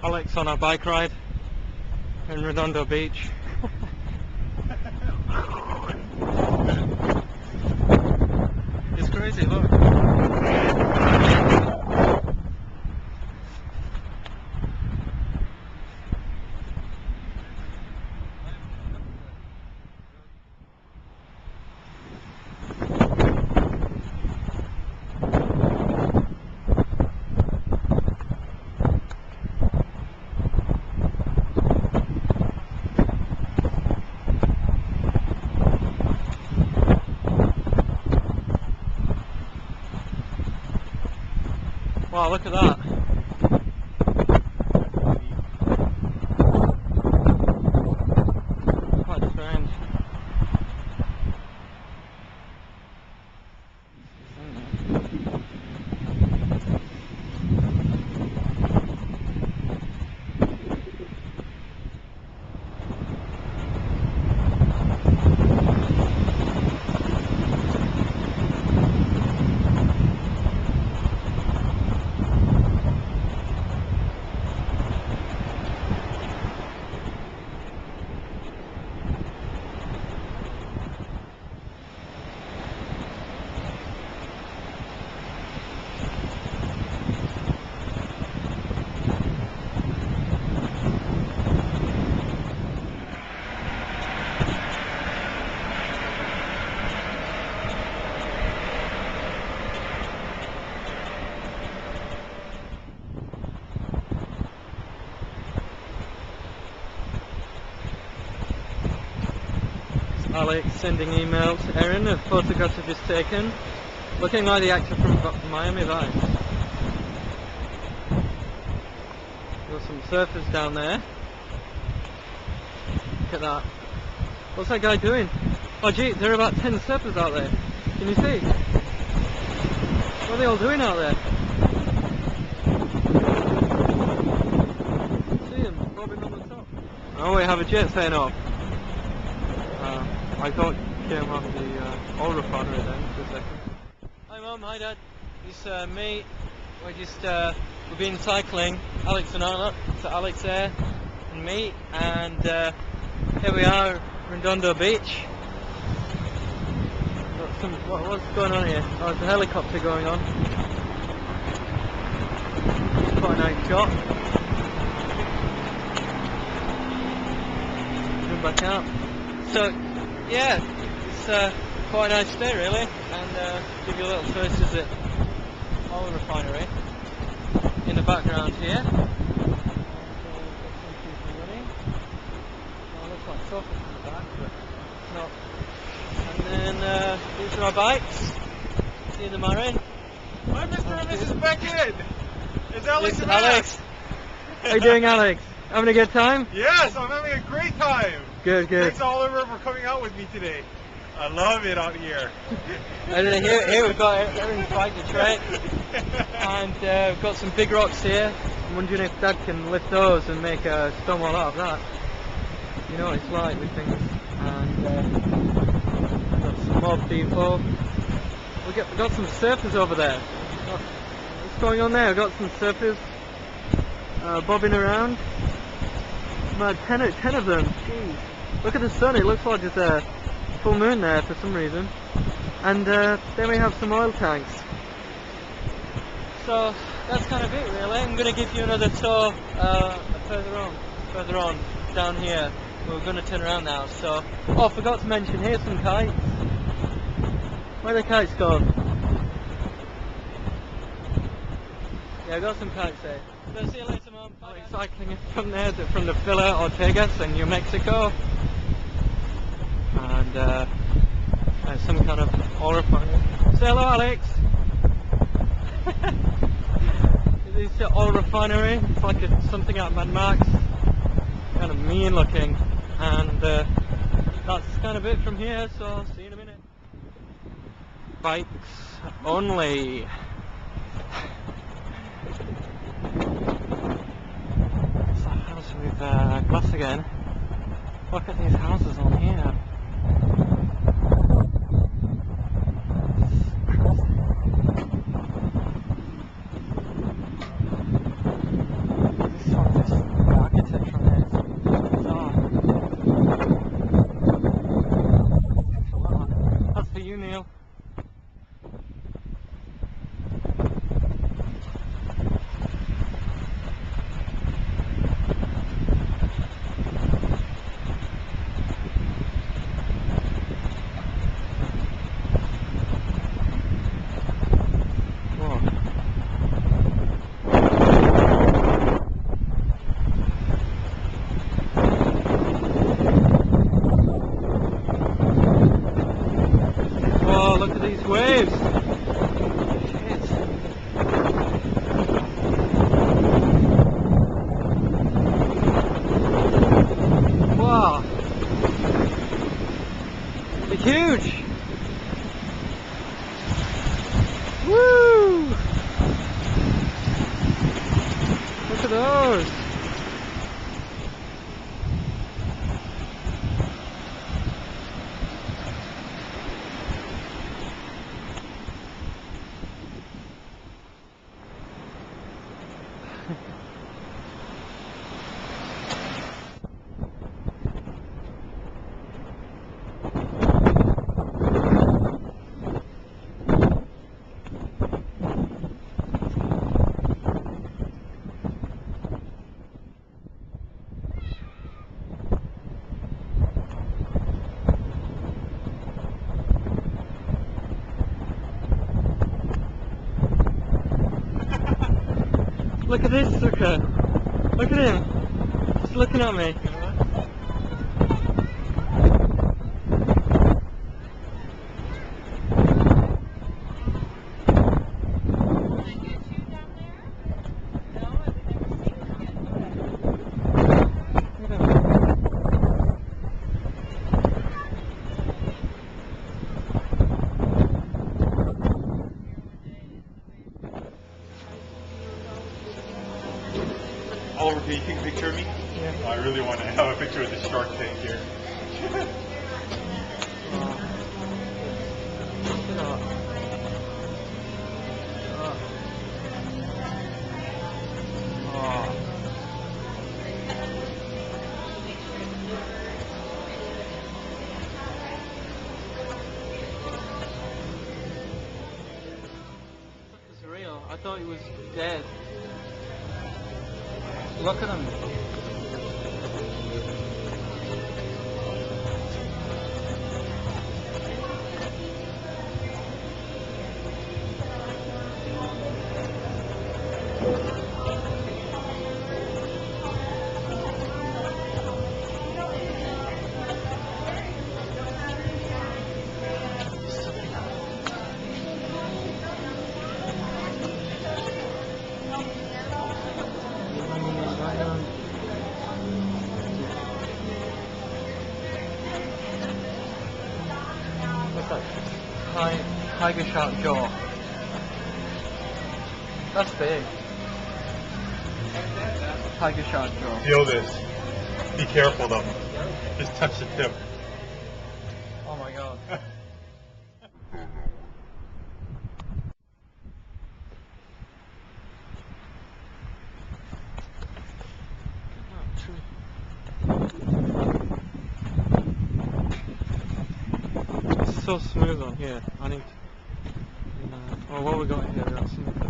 Alex on our bike ride in Redondo Beach. It's crazy, look. Wow, look at that. Quite strange. Alex sending email to Erin of photographs I've just taken. Looking like the actor from Miami Vice. Got some surfers down there. Look at that. What's that guy doing? Oh gee, there are about 10 surfers out there. Can you see? What are they all doing out there? See them bobbing on the top. Oh, we have a jet setting off. I thought it came off the oil refinery then for a second. Hi Mum, hi Dad. It's me. We've been cycling, Alex and I, so Alex there and me, and here we are, Redondo Beach. Got what's going on here? Oh, there's a helicopter going on. Quite a nice shot. Zoom back out. So, yeah, it's quite a nice day really, and give you a little first visit oil refinery in the background here. Looks like sofas in the back, but it's not. And then these are our bikes. See the Marin. Hi Mr. and Mrs. Beckett! It's Alex and Alex! How you doing, Alex? Having a good time? Yes, I'm having a great time! Good, good. Thanks Oliver for coming out with me today. I love it out here. And then here we've got Erin's bike to trek. And we've got some big rocks here. I'm wondering if Dad can lift those and make a stone wall out of that. You know what it's like with things. And got some more people. We've got some surfers over there. What's going on there? We've got some surfers bobbing around. About 10 of them. Jeez. Look at the sun, it looks like there's a full moon there for some reason. And then we have some oil tanks. So that's kind of it really. I'm going to give you another tour further on down here. We're going to turn around now. So, oh, I forgot to mention, here's some kites. Where are the kites gone? Yeah, I got some kites there. So see you later, Mum. Bye. Cycling from there, from the Villa Ortegas in New Mexico. And there's some kind of oil refinery. Say hello, Alex. This is the oil refinery. It's like something out of Mad Max. Kind of mean looking. And that's kind of it from here, so I'll see you in a minute. Bikes only. It's a house with glass again. Look at these houses on here. This one just at those. Look at this sucker! Look at him! He's looking at me. Oliver, can you take a picture of me? Yeah. I really want to have a picture of the shark tank here. It's real. I thought he was dead. Look at him. What's that? Tiger shark jaw. That's big. Tiger shark jaw. Feel this. Be careful though. Just touch the tip. Oh my god. It's so smooth on here. I need to... Oh, what we got here? We got some